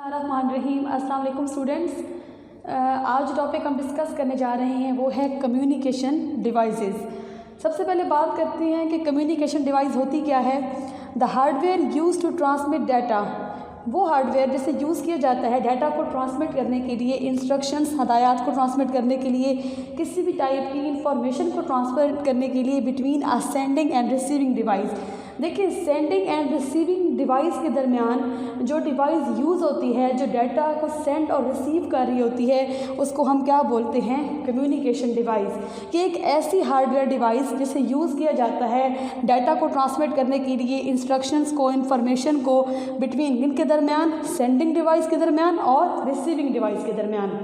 रहीम अस्सलाम वालेकुम स्टूडेंट्स। आज टॉपिक हम डिस्कस करने जा रहे हैं वो है कम्युनिकेशन डिवाइसेस। सबसे पहले बात करते हैं कि कम्युनिकेशन डिवाइस होती क्या है। The hardware use to transmit data, वो हार्डवेयर जिसे यूज़ किया जाता है डाटा को ट्रांसमिट करने के लिए, इंस्ट्रक्शंस हदायत को ट्रांसमिट करने के लिए, किसी भी टाइप की इंफॉर्मेशन को ट्रांसफर करने के लिए between a sending end receiving device. देखिए, सेंडिंग एंड रिसीविंग डिवाइस के दरमियान जो डिवाइस यूज़ होती है, जो डाटा को सेंड और रिसीव कर रही होती है, उसको हम क्या बोलते हैं? Communication device. ये एक ऐसी हार्डवेयर डिवाइस जिसे यूज़ किया जाता है डाटा को ट्रांसमिट करने के लिए, इंस्ट्रक्शंस को, इंफॉर्मेशन को बिटवीन इनके दरमियान, सेंडिंग डिवाइस के दरमियान और रिसीविंग डिवाइस के दरमियान।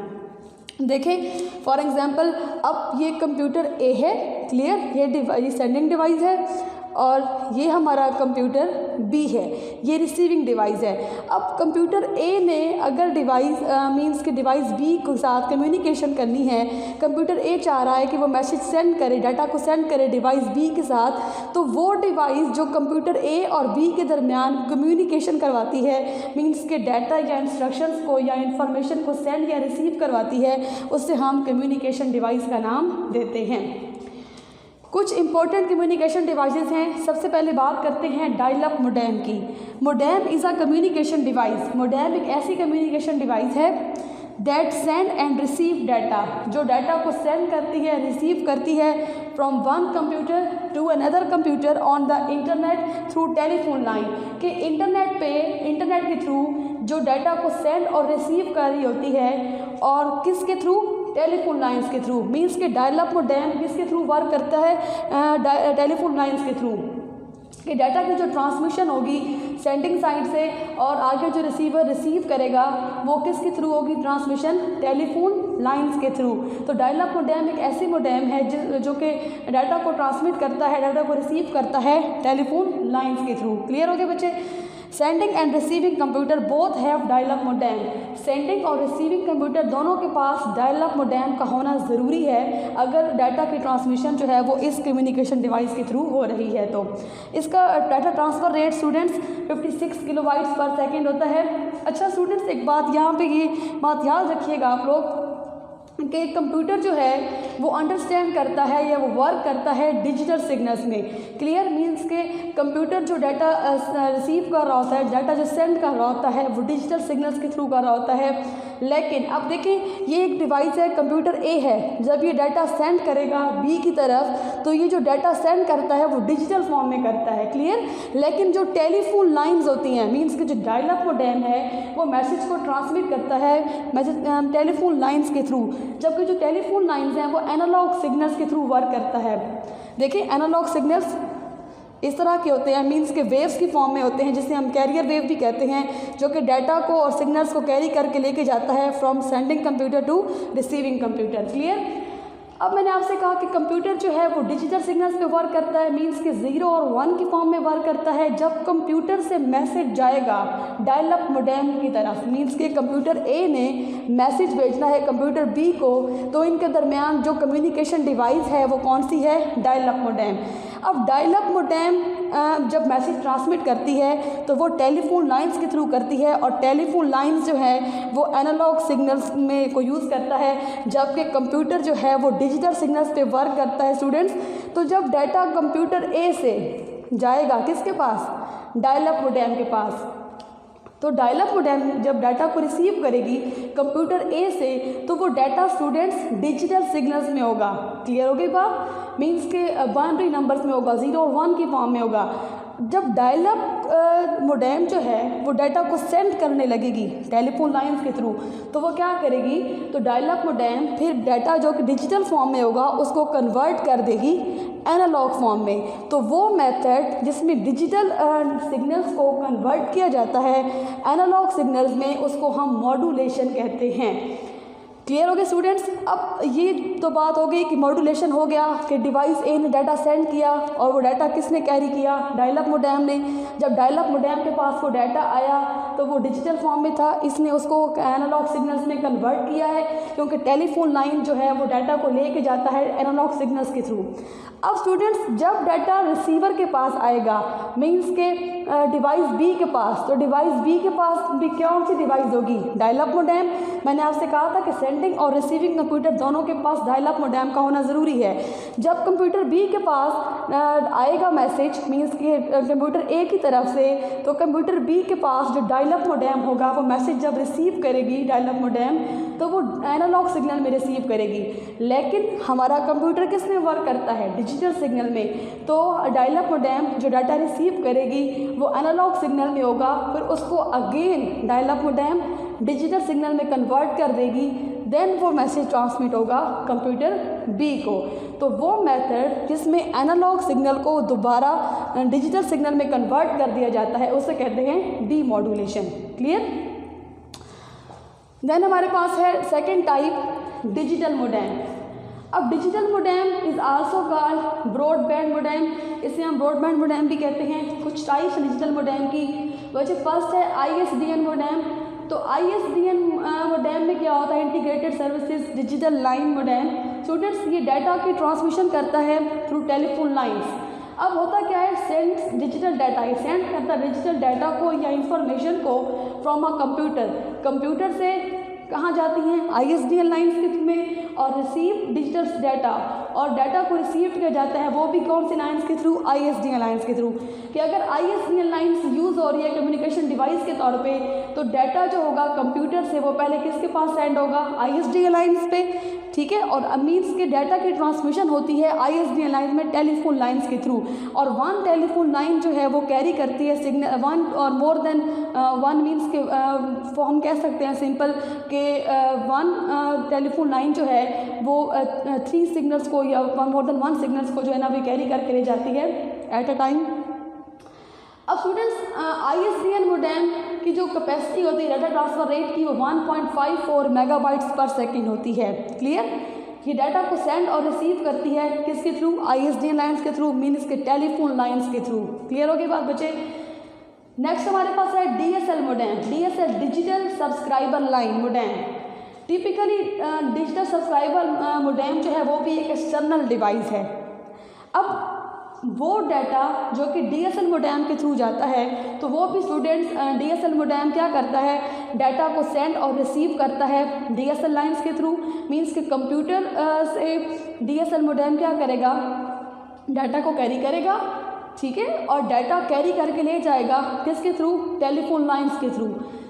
देखें फॉर एग्जांपल, अब ये कंप्यूटर ए है, क्लियर, ये डिवाइस सेंडिंग डिवाइस है और ये हमारा कंप्यूटर बी है, ये रिसीविंग डिवाइस है। अब कंप्यूटर ए ने अगर डिवाइस मींस कि डिवाइस बी के साथ कम्युनिकेशन करनी है, कंप्यूटर ए चाह रहा है कि वो मैसेज सेंड करे, डाटा को सेंड करे डिवाइस बी के साथ, तो वो डिवाइस जो कंप्यूटर ए और बी के दरमियान कम्युनिकेशन करवाती है, मींस के डाटा या इंस्ट्रक्शंस को या इंफॉर्मेशन को सेंड या रिसीव करवाती है, उससे हम कम्युनिकेशन डिवाइस का नाम देते हैं। कुछ इंपॉर्टेंट कम्युनिकेशन डिवाइसेस हैं। सबसे पहले बात करते हैं डायल अप मोडेम की। Modem is a communication device. Modem एक ऐसी कम्युनिकेशन डिवाइस है that send and receive data, जो डाटा को सेंड करती है, रिसीव करती है from one computer to another computer on the internet through telephone line, कि इंटरनेट पे, इंटरनेट के थ्रू जो डाटा को सेंड और रिसीव कर रही होती है, और किसके थ्रू? टेलीफोन लाइंस के थ्रू। मींस के डायल अप मोडेम किसके थ्रू वर्क करता है? टेलीफोन लाइंस के थ्रू। कि डाटा की जो ट्रांसमिशन होगी सेंडिंग साइड से और आगे जो रिसीवर रिसीव करेगा वो किसके थ्रू होगी ट्रांसमिशन? टेलीफोन लाइंस के थ्रू। तो डायल अप मोडेम एक ऐसी मोडेम है जो कि डाटा को ट्रांसमिट करता है, डाटा को रिसीव करता है टेलीफोन लाइंस के थ्रू। क्लियर हो गए बच्चे? Sending end receiving computer both have dial up modem. Sending और रिसीविंग कंप्यूटर दोनों के पास डायल अप मोडेम का होना ज़रूरी है अगर डाटा की ट्रांसमिशन जो है वो इस कम्युनिकेशन डिवाइस के थ्रू हो रही है। तो इसका data transfer rate students 56 kilobytes पर सेकेंड होता है। अच्छा स्टूडेंट्स, एक बात यहाँ पे ये बात याद रखिएगा आप लोग कि कंप्यूटर जो है वो अंडरस्टैंड करता है या वो वर्क करता है डिजिटल सिग्नल्स में। क्लियर मींस के कंप्यूटर जो डाटा रिसीव कर रहा होता है, डाटा जो सेंड कर रहा होता है, वो डिजिटल सिग्नल्स के थ्रू कर रहा होता है। लेकिन अब देखें, ये एक डिवाइस है, कंप्यूटर ए है, जब ये डाटा सेंड करेगा बी की तरफ, तो ये जो डाटा सेंड करता है वो डिजिटल फॉर्म में करता है। क्लियर? लेकिन जो टेलीफोन लाइंस होती हैं, मींस के जो डायल अप मोडेम है, वो मैसेज को ट्रांसमिट करता है मैसेज टेलीफोन लाइंस के थ्रू, जबकि जो टेलीफोन लाइंस हैं वो एनालॉग सिग्नल्स के थ्रू वर्क करता है। देखिए, एनालॉग सिग्नल्स इस तरह के होते हैं, मींस के वेव्स की फॉर्म में होते हैं, जिसे हम कैरियर वेव भी कहते हैं, जो कि डाटा को और सिग्नल्स को कैरी करके लेके जाता है from sending computer to receiving computer. Clear? अब मैंने आपसे कहा कि कंप्यूटर जो है वो डिजिटल सिग्नल्स पे वर्क करता है, मींस के 0 और 1 की फॉर्म में वर्क करता है। जब कंप्यूटर से मैसेज जाएगा डायल अप मोडेम की तरफ, मींस के कंप्यूटर ए ने मैसेज भेजना है कंप्यूटर बी को, तो इनके दरमियान जो कम्युनिकेशन डिवाइस है वो कौन सी है? Dial up modem. अब डायल अप मोडेम जब मैसेज ट्रांसमिट करती है तो वो टेलीफोन लाइंस के थ्रू करती है, और टेलीफोन लाइंस जो है वो एनालॉग सिग्नल्स में को यूज़ करता है, जबकि कंप्यूटर जो है वो डिजिटल सिग्नल्स पे वर्क करता है स्टूडेंट्स। तो जब डाटा कंप्यूटर ए से जाएगा किसके पास? डायल अप मोडेम के पास। तो डायल अप मोडेम जब डाटा को रिसीव करेगी कंप्यूटर ए से, तो वो डाटा स्टूडेंट्स डिजिटल सिग्नल्स में होगा। क्लियर हो गई बात? मींस के बाइनरी नंबर्स में होगा, 0 और 1 की फॉर्म में होगा। जब डायल अप मोडेम जो है वो डाटा को सेंड करने लगेगी टेलीफोन लाइंस के थ्रू, तो वो क्या करेगी? तो डायल अप मोडेम फिर डाटा जो कि डिजिटल फॉर्म में होगा उसको कन्वर्ट कर देगी एनालॉग फॉर्म में। तो वो मेथड जिसमें डिजिटल सिग्नल्स को कन्वर्ट किया जाता है एनालॉग सिग्नल्स में, उसको हम मॉड्यूलेशन कहते हैं। क्लियर हो गए स्टूडेंट्स? अब ये तो बात हो गई कि मॉड्यूलेशन हो गया कि डिवाइस ए ने डाटा सेंड किया और वो डाटा किसने कैरी किया? डायल अप मोडेम ने। जब डायल अप मोडेम के पास वो डाटा आया तो वो डिजिटल फॉर्म में था, इसने उसको एनालॉग सिग्नल्स में कन्वर्ट किया है, क्योंकि टेलीफोन लाइन जो है वो डाटा को लेके जाता है एनालॉग सिग्नल्स के थ्रू। अब स्टूडेंट्स, जब डाटा रिसीवर के पास आएगा, मींस के डिवाइस बी के पास, तो डिवाइस बी के पास भी कौन सी डिवाइस होगी? Dial up modem. मैंने आपसे कहा था कि सेंडिंग और रिसीविंग कंप्यूटर दोनों के पास डायल अप मोडेम का होना ज़रूरी है। जब कंप्यूटर बी के पास आएगा मैसेज, मीन्स कि कंप्यूटर ए की तरफ से, तो कंप्यूटर बी के पास जो डायल अप मोडेम होगा वो मैसेज जब रिसीव करेगी डायल अप मोडेम, तो वो एनालॉग सिग्नल में रिसीव करेगी। लेकिन हमारा कंप्यूटर किस में वर्क करता है? डिजिटल सिग्नल में। तो डायल अप मोडेम जो डाटा रिसीव करेगी वो एनालॉग सिग्नल में होगा, फिर उसको again dial up modem digital signal में कन्वर्ट कर देगी, देन वो मैसेज ट्रांसमिट होगा कंप्यूटर बी को। तो वो मेथड जिसमें एनालॉग सिग्नल को दोबारा डिजिटल सिग्नल में कन्वर्ट कर दिया जाता है उसे कहते हैं डीमॉड्यूलेशन। क्लियर? देन हमारे पास है सेकेंड टाइप डिजिटल मोडेम। अब digital modem is also called broadband modem, इसे हम ब्रॉडबैंड मोडेम भी कहते हैं। कुछ टाइप्स डिजिटल मोडेम की, वैसे फर्स्ट है ISDN मोडेम। तो ISDN मोडेम में क्या होता है? Integrated services digital line modem. Students, ये डाटा की ट्रांसमिशन करता है थ्रू टेलीफोन लाइंस। अब होता क्या है? सेंड्स डिजिटल डाटा, ये सेंड करता है डिजिटल डाटा को या इंफॉर्मेशन को फ्रॉम अ कंप्यूटर से कहाँ जाती हैं? ISDN लाइन्स के थ्रू में, और रिसीव डिजिटल डाटा, और डाटा को रिसीव किया जाता है वो भी कौन सी लाइन्स के थ्रू? ISDN लाइन्स के थ्रू। कि अगर ISDN लाइन्स यूज़ हो रही है कम्युनिकेशन डिवाइस के तौर पे, तो डाटा जो होगा कंप्यूटर से वो पहले किसके पास सेंड होगा? ISDN लाइन्स पे, ठीक है। और मीन्स के डाटा की ट्रांसमिशन होती है ISDN लाइन में टेलीफोन लाइन्स के थ्रू, और वन टेलीफोन लाइन जो है वो कैरी करती है सिग्नल, वन और मोर देन वन, मीन्स के हम कह सकते हैं सिंपल के वन टेलीफोन लाइन जो है वो 3 सिग्नल्स को या मोर देन 1 सिग्नल्स को जो है ना वो कैरी करके ले जाती है एट अ टाइम। अब स्टूडेंट्स, ISDN मोडेम की जो कैपेसिटी होती है डाटा ट्रांसफ़र रेट की वो 1.54 मेगाबाइट्स पर सेकेंड होती है। क्लियर? ये डाटा को सेंड और रिसीव करती है किसके थ्रू? ISDN लाइन्स के थ्रू, मीन्स के टेलीफोन लाइन्स के थ्रू। क्लियर हो गई बात बच्चे? नेक्स्ट हमारे पास है DSL modem. DSL digital subscriber line modem. Typically digital subscriber modem जो है वो भी एक एक्सटर्नल डिवाइस है। अब वो डाटा जो कि DSL मोडेम के थ्रू जाता है, तो वो भी स्टूडेंट्स DSL मोडेम क्या करता है? डाटा को सेंड और रिसीव करता है DSL लाइन्स के थ्रू, मीन्स कि कंप्यूटर से DSL मोडेम क्या करेगा? डाटा को कैरी करेगा, ठीक है, और डाटा कैरी करके ले जाएगा किसके थ्रू? टेलीफोन लाइन्स के थ्रू।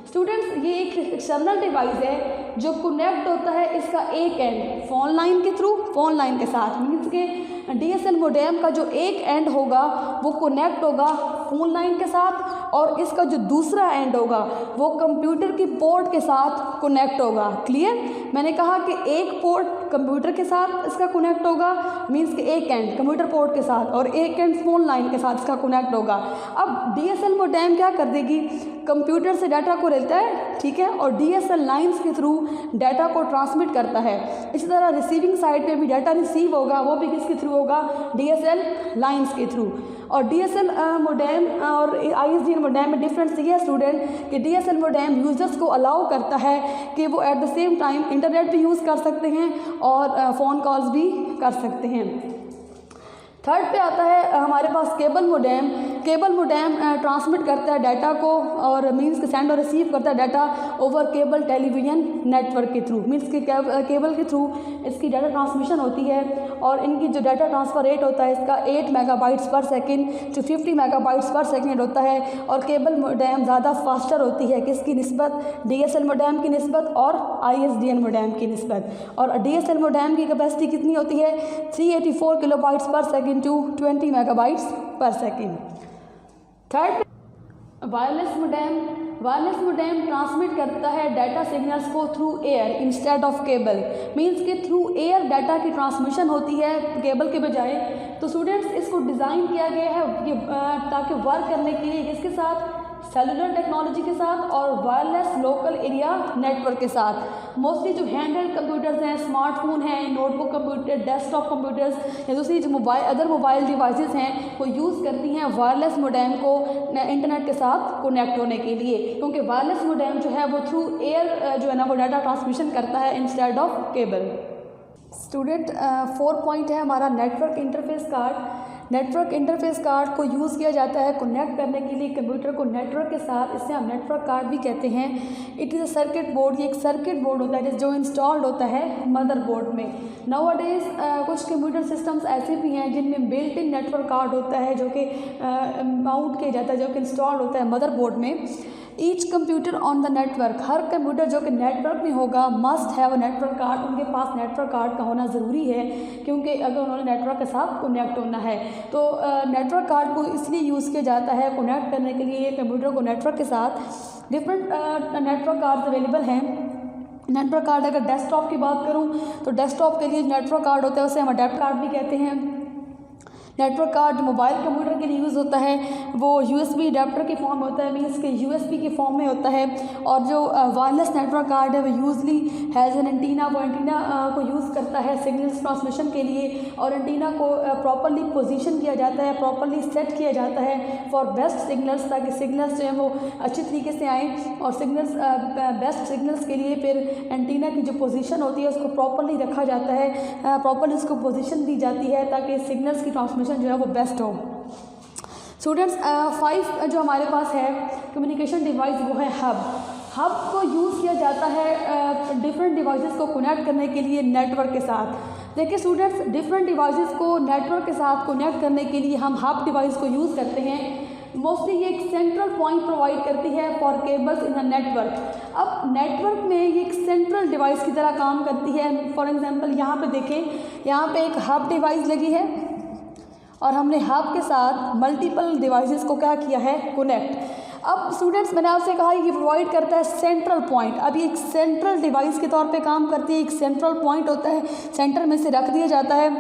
स्टूडेंट्स, ये एक एक्सटर्नल डिवाइस है जो कनेक्ट होता है इसका एक एंड फ़ोन लाइन के थ्रू, फ़ोन लाइन के साथ, मीन्स के DSL मोडेम का जो एक एंड होगा वो कनेक्ट होगा फ़ोन लाइन के साथ, और इसका जो दूसरा एंड होगा वो कंप्यूटर की पोर्ट के साथ कनेक्ट होगा। क्लियर? मैंने कहा कि एक पोर्ट कंप्यूटर के साथ इसका कनेक्ट होगा, मीन्स कि एक एंड कंप्यूटर पोर्ट के साथ और एक एंड फ़ोन लाइन के साथ इसका कनेक्ट होगा। अब DSL मोडेम क्या कर देगी? कंप्यूटर से डाटा को लेता है, ठीक है, और DSL लाइन्स के थ्रू डाटा को ट्रांसमिट करता है। इसी तरह रिसीविंग साइड पे भी डाटा रिसीव होगा, वो भी किसके थ्रू होगा? DSL लाइन्स के थ्रू। और DSL मोडेम और ISDN मोडेम में डिफरेंस ये है स्टूडेंट कि DSL मोडेम यूज़र्स को अलाउ करता है कि वो at the same time internet भी यूज़ कर सकते हैं और फ़ोन कॉल्स भी कर सकते हैं। थर्ड पे आता है हमारे पास cable modem. Cable modem transmit करता है डाटा को, और मीन्स के सेंड और रिसीव करता है data over cable television network के थ्रू, मीन्स के केबल के थ्रू इसकी डाटा ट्रांसमिशन होती है। और इनकी जो डाटा ट्रांसफ़र रेट होता है इसका 8 मेगाबाइट्स पर सेकेंड टू 50 मेगाबाइट्स पर सेकेंड होता है। और केबल मोडेम ज़्यादा फास्टर होती है किसकी निस्बत? DSL मोडेम की निस्बत और ISDN मोडेम की निस्बत। और DSL मोडेम की कैपेसिटी कितनी होती है? 384 किलोबाइट्स पर सेकेंड टू 20 मेगाबाइट्स पर second. Third, wireless modem. Wireless modem transmit करता है डाटा सिग्नल्स को through air instead of cable, means के थ्रू एयर डाटा की ट्रांसमिशन होती है केबल के बजाय। तो स्टूडेंट्स, इसको डिज़ाइन किया गया है ये ताकि वर्क करने के लिए किसके साथ? सेलुलर टेक्नोलॉजी के साथ और वायरलेस लोकल एरिया नेटवर्क के साथ। मोस्टली जो हैंडहेल्ड कंप्यूटर्स हैं, स्मार्टफोन हैं, नोटबुक कंप्यूटर, डेस्कटॉप कंप्यूटर्स या दूसरी जो अदर मोबाइल डिवाइसेस हैं वो यूज़ करती हैं वायरलेस मोडेम को इंटरनेट के साथ कनेक्ट होने के लिए, क्योंकि वायरलेस मोडेम जो है वो थ्रू एयर जो है ना वो डाटा ट्रांसमिशन करता है instead of cable. Student 4 point है हमारा network interface card. Network interface card को यूज़ किया जाता है कनेक्ट करने के लिए कंप्यूटर को नेटवर्क के साथ, इसे हम नेटवर्क कार्ड भी कहते हैं। It is a circuit board, ये एक सर्किट बोर्ड होता है जो इंस्टॉल्ड होता है मदरबोर्ड में। नाउअडेज कुछ कंप्यूटर सिस्टम्स ऐसे भी हैं जिनमें बिल्ट इन नेटवर्क कार्ड होता है जो कि माउंट किया जाता है, जो कि इंस्टॉल्ड होता है मदरबोर्ड में। Each computer on the network, her computer जो कि नेटवर्क में होगा must have a network card, उनके पास नेटवर्क कार्ड का होना ज़रूरी है क्योंकि अगर उन्होंने नेटवर्क के साथ कनेक्ट होना है तो नेटवर्क कार्ड को इसलिए यूज़ किया जाता है कनेक्ट करने के लिए कंप्यूटर को नेटवर्क के साथ। डिफरेंट नेटवर्क कार्ड अवेलेबल हैं। नेटवर्क कार्ड अगर डेस्कटॉप की बात करूं तो डेस्कटॉप के लिए नेटवर्क कार्ड होता है उसे हम अडेप्ट कार्ड भी कहते हैं। नेटवर्क कार्ड जो मोबाइल कंप्यूटर के लिए यूज़ होता है वो USB अडेप्टर के फॉर्म में होता है, मीन्स के USB के फॉर्म में होता है। और जो वायरलेस नेटवर्क कार्ड है वो यूजली हैज़ एन एंटीना, वो एंटीना को यूज़ करता है सिग्नल्स ट्रांसमिशन के लिए, और एंटीना को प्रॉपरली पोजीशन किया जाता है, प्रॉपरली सेट किया जाता है फॉर बेस्ट सिग्नल्स, ताकि सिग्नल्स जो हैं वो अच्छी तरीके से आएँ। और सिग्नल्स बेस्ट सिग्नल्स के लिए फिर एंटीना की जो पोजीशन होती है उसको प्रॉपरली रखा जाता है, प्रॉपरली उसको पोजीशन दी जाती है ताकि सिग्नल्स की ट्रांसमिशन जो है वो बेस्ट हो। स्टूडेंट्स 5 जो हमारे पास है कम्युनिकेशन डिवाइस वो है हब। हब को यूज़ किया जाता है डिफरेंट डिवाइसेस को कनेक्ट करने के लिए नेटवर्क के साथ। देखिए स्टूडेंट्स, डिफरेंट डिवाइसेस को नेटवर्क के साथ कनेक्ट करने के लिए हम हब डिवाइस को यूज़ करते हैं। मोस्टली ये एक सेंट्रल पॉइंट प्रोवाइड करती है for cables in a network. अब नेटवर्क में ये एक सेंट्रल डिवाइस की तरह काम करती है। फॉर एग्जांपल यहाँ पे देखें, यहाँ पे एक हब डिवाइस लगी है और हमने हब के साथ मल्टीपल डिवाइसेस को क्या किया है, कनेक्ट। अब स्टूडेंट्स मैंने आपसे कहा ये प्रोवाइड करता है सेंट्रल पॉइंट। अब ये एक सेंट्रल डिवाइस के तौर पे काम करती है, एक सेंट्रल पॉइंट होता है, सेंटर में से रख दिया जाता है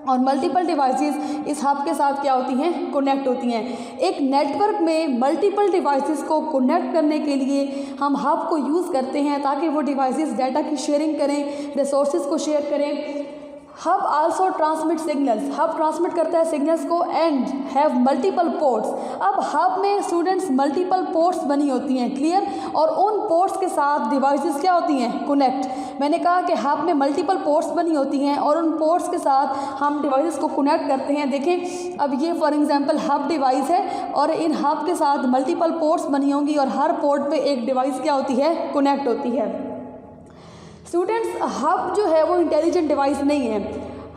और मल्टीपल डिवाइसेस इस हब के साथ क्या होती हैं, कनेक्ट होती हैं। एक नेटवर्क में मल्टीपल डिवाइसेस को कनेक्ट करने के लिए हम हब को यूज़ करते हैं ताकि वो डिवाइसेस डाटा की शेयरिंग करें, रिसोर्सेज को शेयर करें। Hub also transmit signals, hub transmit करता है सिग्नल्स को एंड हैव मल्टीपल पोर्ट्स। अब हब में स्टूडेंट्स मल्टीपल पोर्ट्स बनी होती हैं, क्लियर, और उन पोर्ट्स के साथ डिवाइसेस क्या होती हैं, कनेक्ट। मैंने कहा कि हब में मल्टीपल पोर्ट्स बनी होती हैं और उन पोर्ट्स के साथ हम डिवाइसेस को कनेक्ट करते हैं। देखें अब ये फॉर एग्जांपल हब डिवाइस है और इन हब के साथ मल्टीपल पोर्ट्स बनी होंगी और हर पोर्ट पे एक डिवाइस क्या होती है, कनेक्ट होती है। स्टूडेंट्स हब जो है वो इंटेलिजेंट डिवाइस नहीं है।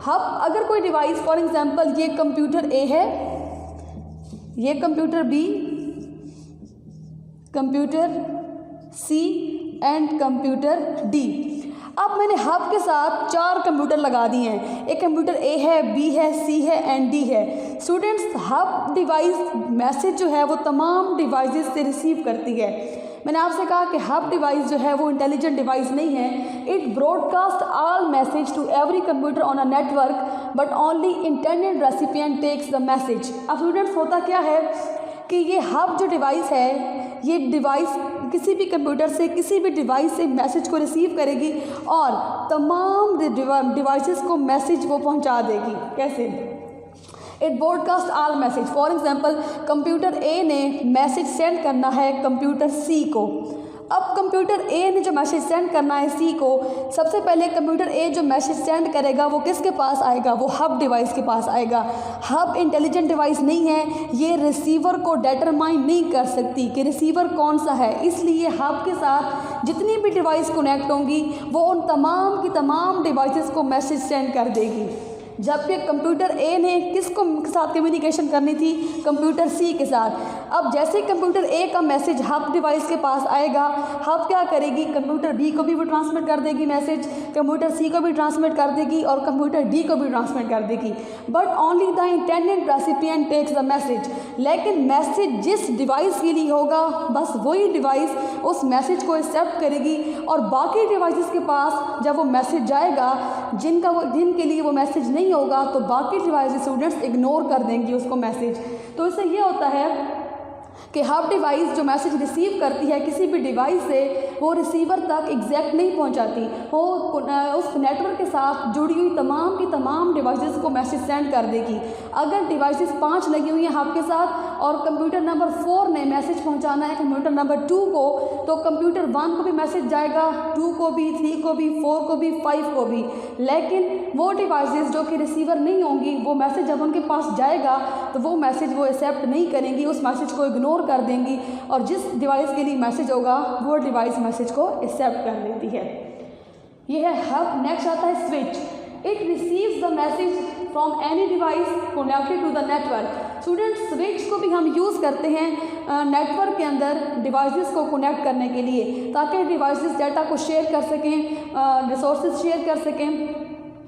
हब अगर कोई डिवाइस फॉर एग्जांपल ये कंप्यूटर ए है, ये computer B, computer C and computer D. अब मैंने हब के साथ 4 कंप्यूटर लगा दिए हैं, एक कंप्यूटर ए है, बी है, सी है एंड डी है। स्टूडेंट्स हब डिवाइस मैसेज जो है वो तमाम डिवाइसेस से रिसीव करती है। मैंने आपसे कहा कि हब डिवाइस जो है वो इंटेलिजेंट डिवाइस नहीं है। It broadcast all message to every computer on a network but only intended recipient takes the message. अब स्टूडेंट्स होता क्या है कि ये हब जो डिवाइस है, ये डिवाइस किसी भी कंप्यूटर से किसी भी डिवाइस से मैसेज को रिसीव करेगी और तमाम डिवाइसेस को मैसेज वो पहुंचा देगी। कैसे? It broadcast all message. For example computer A ने मैसेज सेंड करना है कंप्यूटर सी को। अब कंप्यूटर ए ने जो मैसेज सेंड करना है सी को, सबसे पहले कंप्यूटर ए जो मैसेज सेंड करेगा वो किसके पास आएगा, वो हब डिवाइस के पास आएगा। हब इंटेलिजेंट डिवाइस नहीं है, ये रिसीवर को डिटरमाइन नहीं कर सकती कि रिसीवर कौन सा है, इसलिए हब के साथ जितनी भी डिवाइस कनेक्ट होंगी वो उन तमाम की तमाम डिवाइसेस को मैसेज सेंड कर देगी। जबकि कंप्यूटर ए ने किसको साथ कम्युनिकेशन करनी थी, कंप्यूटर सी के साथ। अब जैसे कंप्यूटर ए का मैसेज हब डिवाइस के पास आएगा, हब क्या करेगी, कंप्यूटर बी को भी वो ट्रांसमिट कर देगी मैसेज, कंप्यूटर सी को भी ट्रांसमिट कर देगी और कंप्यूटर डी को भी ट्रांसमिट कर देगी। But only the intended recipient takes the message. लेकिन मैसेज जिस डिवाइस के लिए होगा बस वही डिवाइस उस मैसेज को एक्सेप्ट करेगी और बाकी डिवाइसेस के पास जब वो मैसेज जाएगा जिनके लिए वो मैसेज नहीं होगा तो बाकी डिवाइस स्टूडेंट्स इग्नोर कर देंगे उसको मैसेज। तो इससे ये होता है कि हब डिवाइस जो मैसेज रिसीव करती है किसी भी डिवाइस से वो रिसीवर तक एग्जैक्ट नहीं पहुंचाती, वो उस नेटवर्क के साथ जुड़ी हुई तमाम की तमाम डिवाइसेस को मैसेज सेंड कर देगी। अगर डिवाइसेस 5 लगी हुई हैं आपके साथ और कंप्यूटर नंबर 4 ने मैसेज पहुंचाना है कंप्यूटर नंबर 2 को, तो कंप्यूटर 1 को भी मैसेज जाएगा, 2 को भी, 3 को भी, 4 को भी, 5 को भी। लेकिन वो डिवाइसेस जो कि रिसीवर नहीं होंगी, वो मैसेज जब उनके पास जाएगा तो वो मैसेज वो एक्सेप्ट नहीं करेंगी, उस मैसेज को इग्नोर कर देंगी और जिस डिवाइस के लिए मैसेज होगा वो डिवाइस मैसेज को एक्सेप्ट कर लेती है। ये है हब। नेक्स्ट आता है switch. It receives the message from any device connected to the network. Student, switch को भी हम यूज़ करते हैं नेटवर्क के अंदर डिवाइसेस को कनेक्ट करने के लिए, ताकि डिवाइसेस डाटा को शेयर कर सकें, रिसोर्सेज शेयर कर सकें।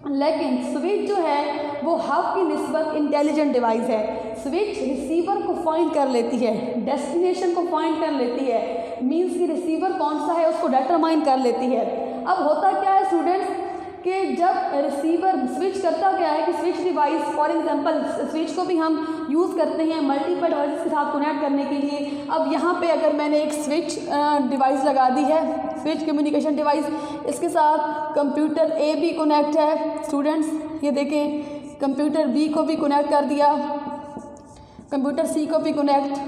लेकिन स्विच जो है वो हब की निस्बत इंटेलिजेंट डिवाइस है। स्विच रिसीवर को फाइंड कर लेती है, डेस्टिनेशन को फाइंड कर लेती है, मीन्स कि रिसीवर कौन सा है उसको डिटरमाइन कर लेती है। अब होता क्या है स्टूडेंट्स कि जब रिसीवर स्विच करता क्या है कि switch device, for example switch को भी हम यूज़ करते हैं मल्टीपल डिवाइसेस के साथ कनेक्ट करने के लिए। अब यहाँ पे अगर मैंने एक स्विच डिवाइस लगा दी है, स्विच कम्युनिकेशन डिवाइस, इसके साथ कंप्यूटर ए भी कनेक्ट है स्टूडेंट्स, ये देखें, कंप्यूटर बी को भी कनेक्ट कर दिया, कंप्यूटर सी को भी कनेक्ट,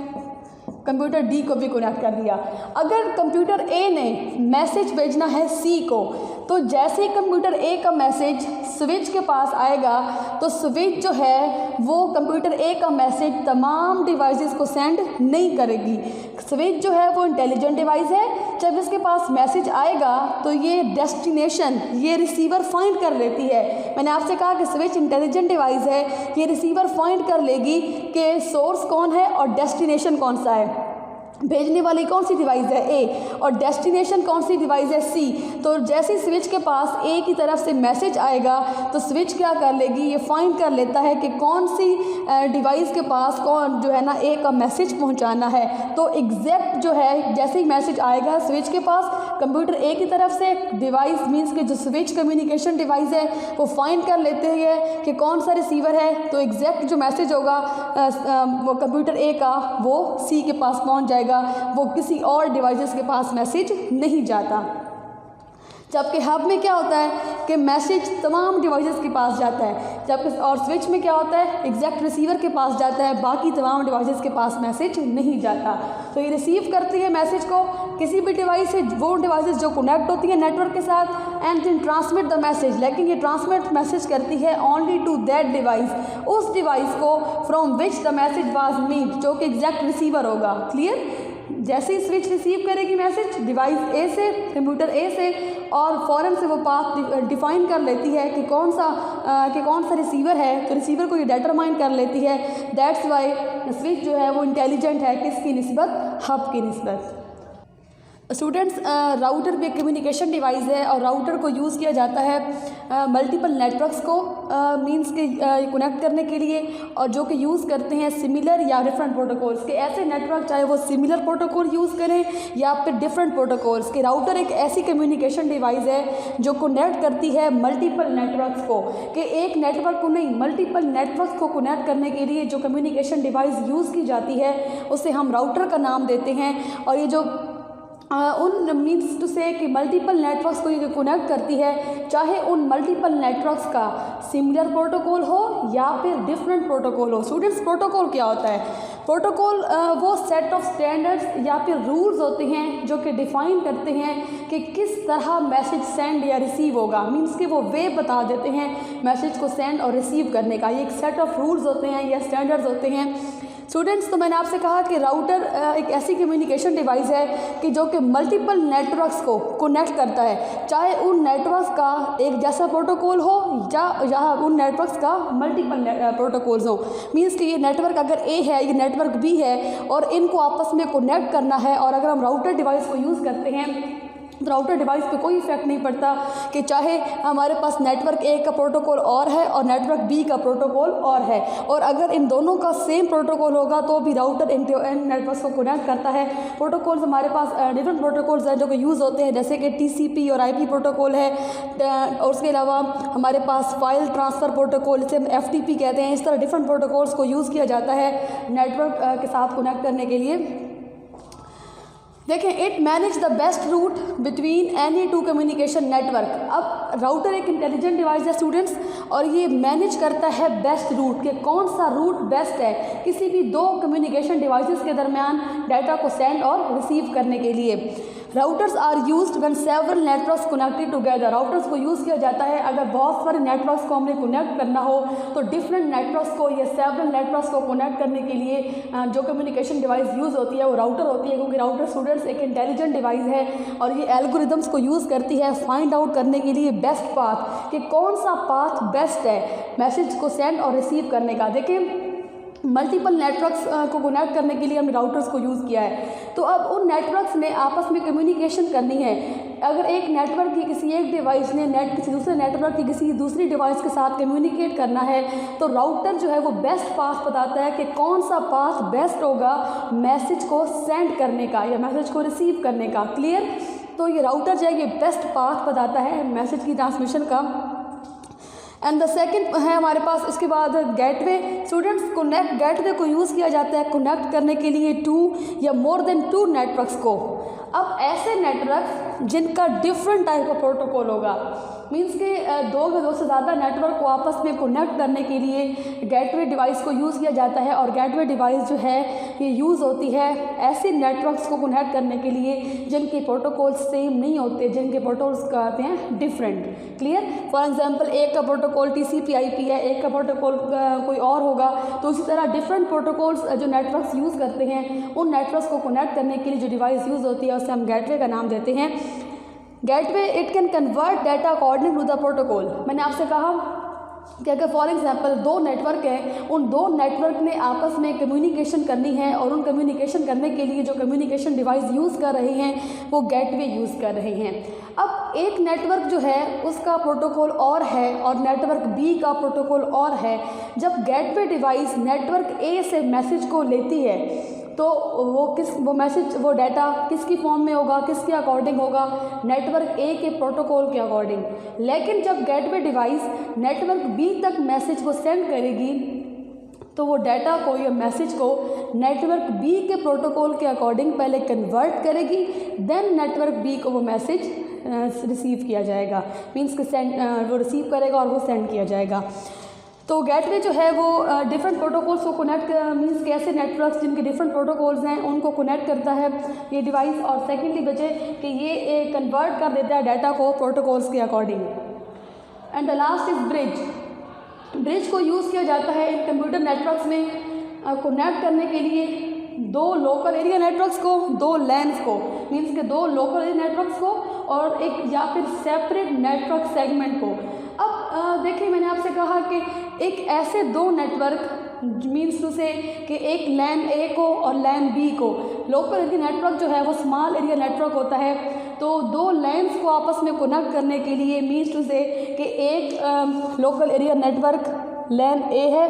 कंप्यूटर डी को भी कनेक्ट कर दिया। अगर कंप्यूटर ए ने मैसेज भेजना है सी को, तो जैसे ही कंप्यूटर ए का मैसेज स्विच के पास आएगा तो स्विच जो है वो कंप्यूटर ए का मैसेज तमाम डिवाइसेस को सेंड नहीं करेगी। स्विच जो है वो इंटेलिजेंट डिवाइस है, जब इसके पास मैसेज आएगा तो ये डेस्टिनेशन, ये रिसीवर फाइंड कर लेती है। मैंने आपसे कहा कि स्विच इंटेलिजेंट डिवाइस है, ये रिसीवर फाइंड कर लेगी कि सोर्स कौन है और डेस्टिनेशन कौन सा है। भेजने वाली कौन सी डिवाइस है ए और डेस्टिनेशन कौन सी डिवाइस है सी। तो जैसे स्विच के पास ए की तरफ से मैसेज आएगा तो स्विच क्या कर लेगी, ये फाइंड कर लेता है कि कौन सी डिवाइस के पास कौन जो है ना ए का मैसेज पहुंचाना है। तो एग्जैक्ट जो है जैसे ही मैसेज आएगा स्विच के पास कंप्यूटर ए की तरफ से, डिवाइस मीन्स कि जो स्विच कम्युनिकेशन डिवाइस है वो फाइंड कर लेते हैं कि कौन सा रिसीवर है। तो एग्जैक्ट जो मैसेज होगा वो कंप्यूटर ए का वो सी के पास पहुंच जाएगा, वो किसी और डिवाइसेस के पास मैसेज नहीं जाता। जबकि हब में क्या होता है कि मैसेज तमाम डिवाइसेस के पास जाता है, जबकि और स्विच में क्या होता है एग्जैक्ट रिसीवर के पास जाता है, बाकी तमाम डिवाइसेस के पास मैसेज नहीं जाता। तो ये रिसीव करती है मैसेज को किसी भी डिवाइस से, वो डिवाइसेस जो कनेक्ट होती है नेटवर्क के साथ, and then transmit the message. लेकिन ये ट्रांसमिट मैसेज करती है ओनली टू दैट डिवाइस, उस डिवाइस को from which the message was made, जो कि एग्जैक्ट रिसीवर होगा। क्लियर? जैसे ही स्विच रिसीव करेगी मैसेज डिवाइस ए से, कंप्यूटर ए से, और फ़ौरन से वो पाथ डिफाइन कर लेती है कि कौन सा रिसीवर है, तो रिसीवर को ये डिटरमाइन कर लेती है। दैट्स वाई स्विच जो है वो इंटेलिजेंट है, किसकी निस्बत, हब की निस्बत। स्टूडेंट्स, राउटर भी एक कम्युनिकेशन डिवाइस है और राउटर को यूज़ किया जाता है मल्टीपल नेटवर्क्स को मींस के कनेक्ट करने के लिए, और जो कि यूज़ करते हैं सिमिलर या डिफरेंट प्रोटोकॉल्स के। ऐसे नेटवर्क चाहे वो सिमिलर प्रोटोकॉल यूज़ करें या फिर डिफरेंट प्रोटोकॉल्स के। राउटर एक ऐसी कम्युनिकेशन डिवाइस है जो कनेक्ट करती है मल्टीपल नेटवर्क्स को, कि एक नेटवर्क को नहीं मल्टीपल नेटवर्क्स को कनेक्ट करने के लिए जो कम्युनिकेशन डिवाइस यूज़ की जाती है उसे हम राउटर का नाम देते हैं। और ये जो उन मीन्स टू से कि मल्टीपल नेटवर्क्स को ये कनेक्ट करती है, चाहे उन मल्टीपल नेटवर्क्स का सिमिलर प्रोटोकॉल हो या फिर डिफरेंट प्रोटोकॉल हो। स्टूडेंट्स, प्रोटोकॉल क्या होता है? प्रोटोकॉल वो सेट ऑफ स्टैंडर्ड्स या फिर रूल्स होते हैं जो कि डिफ़ाइन करते हैं कि किस तरह मैसेज सेंड या रिसीव होगा। मीन्स कि वो वे बता देते हैं मैसेज को सेंड और रिसीव करने का। ये एक सेट ऑफ रूल्स होते हैं या स्टैंडर्ड्स होते हैं। स्टूडेंट्स, तो मैंने आपसे कहा कि राउटर एक ऐसी कम्युनिकेशन डिवाइस है कि जो कि मल्टीपल नेटवर्क्स को कनेक्ट करता है, चाहे उन नेटवर्क्स का एक जैसा प्रोटोकॉल हो या उन नेटवर्क्स का मल्टीपल प्रोटोकॉल्स हो। मींस कि ये नेटवर्क अगर ए है, ये नेटवर्क बी है और इनको आपस में कनेक्ट करना है, और अगर हम राउटर डिवाइस को यूज़ करते हैं तो राउटर डिवाइस पे कोई इफेक्ट नहीं पड़ता कि चाहे हमारे पास नेटवर्क ए का प्रोटोकॉल और है और नेटवर्क बी का प्रोटोकॉल और है, और अगर इन दोनों का सेम प्रोटोकॉल होगा तो भी राउटर इन नेटवर्क्स को कनेक्ट करता है। प्रोटोकॉल्स हमारे पास डिफरेंट प्रोटोकॉल्स हैं जो कि यूज़ होते हैं, जैसे कि TCP और IP प्रोटोकॉल है, और उसके अलावा हमारे पास फाइल ट्रांसफ़र प्रोटोकॉल, जिसे हम FTP कहते हैं। इस तरह डिफरेंट प्रोटोकॉल्स को यूज़ किया जाता है नेटवर्क के साथ कनेक्ट करने के लिए। देखें, it manage the best route between any two communication network. अब राउटर एक इंटेलिजेंट डिवाइस है स्टूडेंट्स, और ये मैनेज करता है बेस्ट रूट, कि कौन सा रूट बेस्ट है किसी भी दो कम्युनिकेशन डिवाइसेस के दरमियान डाटा को सेंड और रिसीव करने के लिए। Routers are used when several networks connected together. Routers को यूज़ किया जाता है अगर बहुत सारे नेटवर्क्स को हमने कनेक्ट करना हो, तो डिफरेंट नेटवर्क्स को या सेवरल नेटवर्क्स को कनेक्ट करने के लिए जो कम्युनिकेशन डिवाइस यूज़ होती है वो राउटर होती है, क्योंकि राउटर स्टूडेंट्स एक इंटेलिजेंट डिवाइस है और ये एल्गोरिदम्स को यूज़ करती है फाइंड आउट करने के लिए बेस्ट पाथ, कि कौन सा पाथ बेस्ट है मैसेज को सेंड और रिसीव करने का। देखिए, मल्टीपल नेटवर्क्स को कनेक्ट करने के लिए हमने राउटर्स को यूज़ किया है, तो अब उन नेटवर्क्स ने आपस में कम्युनिकेशन करनी है। अगर एक नेटवर्क की किसी एक डिवाइस ने किसी दूसरे नेटवर्क की किसी दूसरी डिवाइस के साथ कम्युनिकेट करना है, तो राउटर जो है वो बेस्ट पाथ बताता है कि कौन सा पाथ बेस्ट होगा मैसेज को सेंड करने का या मैसेज को रिसीव करने का। क्लियर? तो ये राउटर जो है ये बेस्ट पाथ बताता है मैसेज की ट्रांसमिशन का। एंड द सेकंड है हमारे पास इसके बाद गेटवे। स्टूडेंट्स, कनेक्ट गेटवे को यूज़ किया जाता है कनेक्ट करने के लिए टू या मोर देन टू नेटवर्क्स को। अब ऐसे नेटवर्क जिनका डिफरेंट टाइप ऑफ प्रोटोकॉल होगा, मीन्स के दो से ज़्यादा नेटवर्क को आपस में कनेक्ट करने के लिए गेटवे डिवाइस को यूज़ किया जाता है। और गेटवे डिवाइस जो है ये यूज़ होती है ऐसे नेटवर्क्स को कनेक्ट करने के लिए जिनके प्रोटोकॉल सेम नहीं होते, जिनके प्रोटोकॉल्स का आते हैं डिफरेंट। क्लियर? फॉर एग्जांपल, एक का प्रोटोकॉल TCP/IP है, एक का प्रोटोकॉल कोई और होगा, तो इसी तरह डिफरेंट प्रोटोकॉल्स जो नेटवर्क्स यूज़ करते हैं उन नेटवर्क्स को कनेक्ट करने के लिए जो डिवाइस यूज़ होती है उसे हम गेटवे का नाम देते हैं। Gateway it can convert data according to the protocol. मैंने आपसे कहा कि अगर फॉर एग्जांपल दो नेटवर्क हैं, उन दो नेटवर्क ने आपस में कम्युनिकेशन करनी है और उन कम्युनिकेशन करने के लिए जो कम्युनिकेशन डिवाइस यूज़ कर रहे हैं वो गेटवे यूज़ कर रहे हैं। अब एक नेटवर्क जो है उसका प्रोटोकॉल और है और नेटवर्क बी का प्रोटोकॉल और है। जब गेटवे डिवाइस नेटवर्क ए से मैसेज को लेती है तो वो मैसेज वो डाटा किसकी फॉर्म में होगा, किसके अकॉर्डिंग होगा, नेटवर्क ए के प्रोटोकॉल के अकॉर्डिंग। लेकिन जब गेटवे डिवाइस नेटवर्क बी तक मैसेज को सेंड करेगी तो वो डाटा को या मैसेज को नेटवर्क बी के प्रोटोकॉल के अकॉर्डिंग पहले कन्वर्ट करेगी, देन नेटवर्क बी को वो मैसेज रिसीव किया जाएगा। मीन्स कि वो रिसीव करेगा और वो सेंड किया जाएगा। तो गेटवे जो है वो डिफरेंट प्रोटोकॉल्स को कनेक्ट मीन्स कैसे नेटवर्क्स जिनके डिफरेंट प्रोटोकॉल्स हैं उनको कनेक्ट करता है ये डिवाइस। और सेकेंडली बचे कि ये कन्वर्ट कर देता है डाटा को प्रोटोकॉल्स के according. And the last is bridge. Bridge को यूज़ किया जाता है इन कंप्यूटर नेटवर्क्स में कनेक्ट करने के लिए दो लोकल एरिया नेटवर्क्स को, दो लैन्स को, मीन्स के दो लोकल एरिया नेटवर्क्स को और एक या फिर सेपरेट नेटवर्क सेगमेंट को। अब देखिए, मैंने आपसे कहा कि एक ऐसे दो नेटवर्क मीन्स टू से कि एक लैन ए को और लैन बी को, लोकल एरिया नेटवर्क जो है वो स्मॉल एरिया नेटवर्क होता है, तो दो लैन्स को आपस में कनेक्ट करने के लिए मीन्स टू से कि एक लोकल एरिया नेटवर्क लैन ए है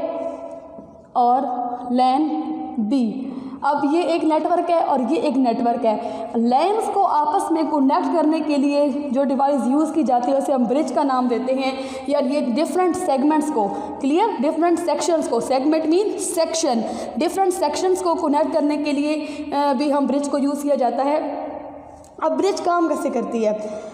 और लैन बी। अब ये एक नेटवर्क है और ये एक नेटवर्क है। लैन्स को आपस में कनेक्ट करने के लिए जो डिवाइस यूज़ की जाती है उसे हम ब्रिज का नाम देते हैं। या ये डिफरेंट सेगमेंट्स को, क्लियर, डिफरेंट सेक्शंस को, segment mean section, different sections को कनेक्ट करने के लिए भी हम ब्रिज को यूज़ किया जाता है। अब ब्रिज काम कैसे करती है?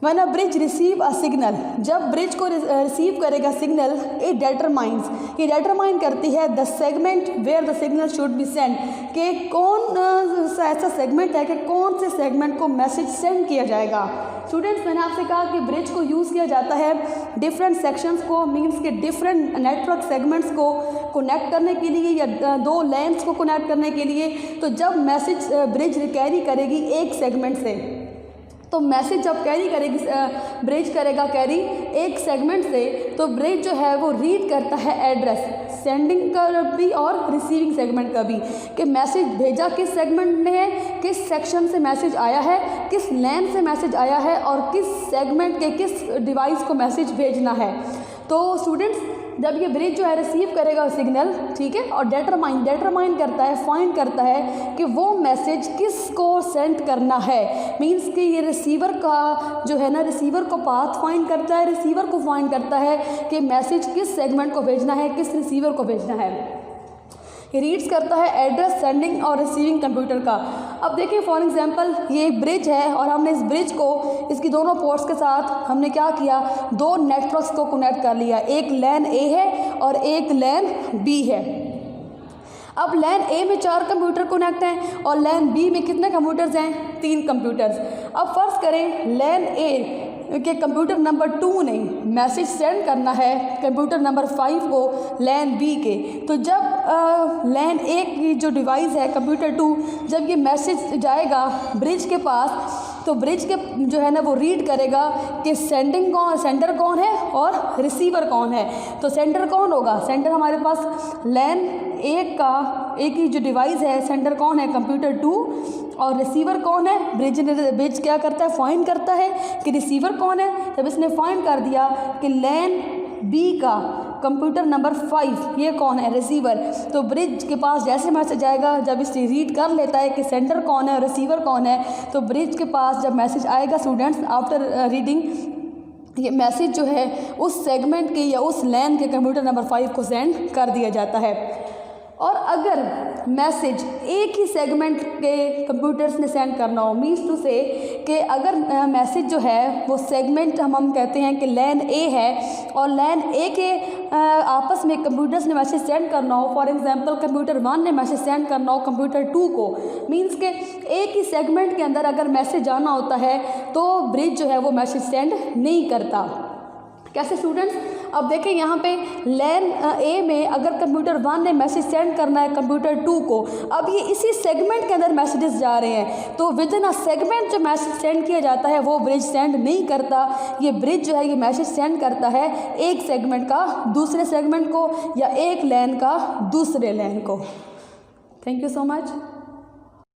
When a bridge receive a signal, जब ब्रिज को रिसीव करेगा सिग्नल, ये डिटरमाइन करती है the segment where the signal should be send, कि कौन सा ऐसा सेगमेंट है कि कौन से सेगमेंट को मैसेज सेंड किया जाएगा। स्टूडेंट्स, मैंने आपसे कहा कि ब्रिज को यूज़ किया जाता है डिफरेंट सेक्शंस को, मीन्स के डिफरेंट नेटवर्क सेगमेंट्स को कनेक्ट करने के लिए या दो लैन्स को कनेक्ट करने के लिए। तो जब मैसेज ब्रिज कैरी करेगी एक सेगमेंट से, तो मैसेज जब कैरी करेगी ब्रिज करेगा कैरी एक सेगमेंट से, तो ब्रिज जो है वो रीड करता है एड्रेस सेंडिंग का भी और रिसीविंग सेगमेंट का भी, कि मैसेज भेजा किस सेगमेंट ने है, किस सेक्शन से मैसेज आया है, किस लैन से मैसेज आया है और किस सेगमेंट के किस डिवाइस को मैसेज भेजना है। तो स्टूडेंट्स, जब ये ब्रिज जो है रिसीव करेगा सिग्नल, ठीक है, और डिटरमाइन करता है, फाइंड करता है कि वो मैसेज किसको सेंड करना है। मींस कि ये रिसीवर का जो है ना, रिसीवर को पाथ फाइंड करता है, रिसीवर को फाइंड करता है कि मैसेज किस सेगमेंट को भेजना है, किस रिसीवर को भेजना है। रीड्स करता है एड्रेस सेंडिंग और रिसीविंग कंप्यूटर का। अब देखिए फॉर एग्जांपल ये एक ब्रिज है और हमने इस ब्रिज को इसकी दोनों पोर्ट्स के साथ हमने क्या किया, दो नेटवर्क्स को कनेक्ट कर लिया, एक लैन ए है और एक लैन बी है। अब लैन ए में 4 कंप्यूटर कनेक्ट हैं और लैन बी में कितने कंप्यूटर्स हैं, 3 कंप्यूटर्स। अब फर्ज करें लैन ए के कंप्यूटर नंबर 2 ने मैसेज सेंड करना है कंप्यूटर नंबर 5 को लैन बी के। तो जब लैन ए की जो डिवाइस है कंप्यूटर 2, जब ये मैसेज जाएगा ब्रिज के पास, तो ब्रिज के जो है ना वो रीड करेगा कि सेंडर कौन है और रिसीवर कौन है। तो सेंडर कौन होगा, सेंडर हमारे पास लैन ए की जो डिवाइस है सेंडर कौन है, कंप्यूटर 2, और रिसीवर कौन है, ब्रिज क्या करता है, फाइंड करता है कि रिसीवर कौन है। जब इसने फाइंड कर दिया कि लैन बी का कंप्यूटर नंबर 5 ये कौन है, रिसीवर, तो ब्रिज के पास जैसे मैसेज आएगा, जब इसे रीड कर लेता है कि सेंडर कौन है और रिसीवर कौन है, तो ब्रिज के पास जब मैसेज आएगा स्टूडेंट्स आफ्टर रीडिंग, ये मैसेज जो है उस सेगमेंट के या उस लैन के कंप्यूटर नंबर 5 को सेंड कर दिया जाता है। और अगर मैसेज एक ही सेगमेंट के कंप्यूटर्स ने सेंड करना हो, मीन्स टू से कि अगर मैसेज जो है वो सेगमेंट हम कहते हैं कि लैन ए है और लैन ए के आपस में कंप्यूटर्स ने मैसेज सेंड करना हो, फॉर एग्जांपल कंप्यूटर 1 ने मैसेज सेंड करना हो कंप्यूटर 2 को, मीन्स के एक ही सेगमेंट के अंदर अगर मैसेज जाना होता है तो ब्रिज जो है वो मैसेज सेंड नहीं करता। कैसे स्टूडेंट्स, अब देखें यहाँ पे लैन ए में अगर कंप्यूटर 1 ने मैसेज सेंड करना है कंप्यूटर 2 को, अब ये इसी सेगमेंट के अंदर मैसेजेस जा रहे हैं, तो विद इन अ सेगमेंट जो मैसेज सेंड किया जाता है वो ब्रिज सेंड नहीं करता। ये ब्रिज जो है ये मैसेज सेंड करता है एक सेगमेंट का दूसरे सेगमेंट को या एक लैन का दूसरे लैन को। Thank you so much.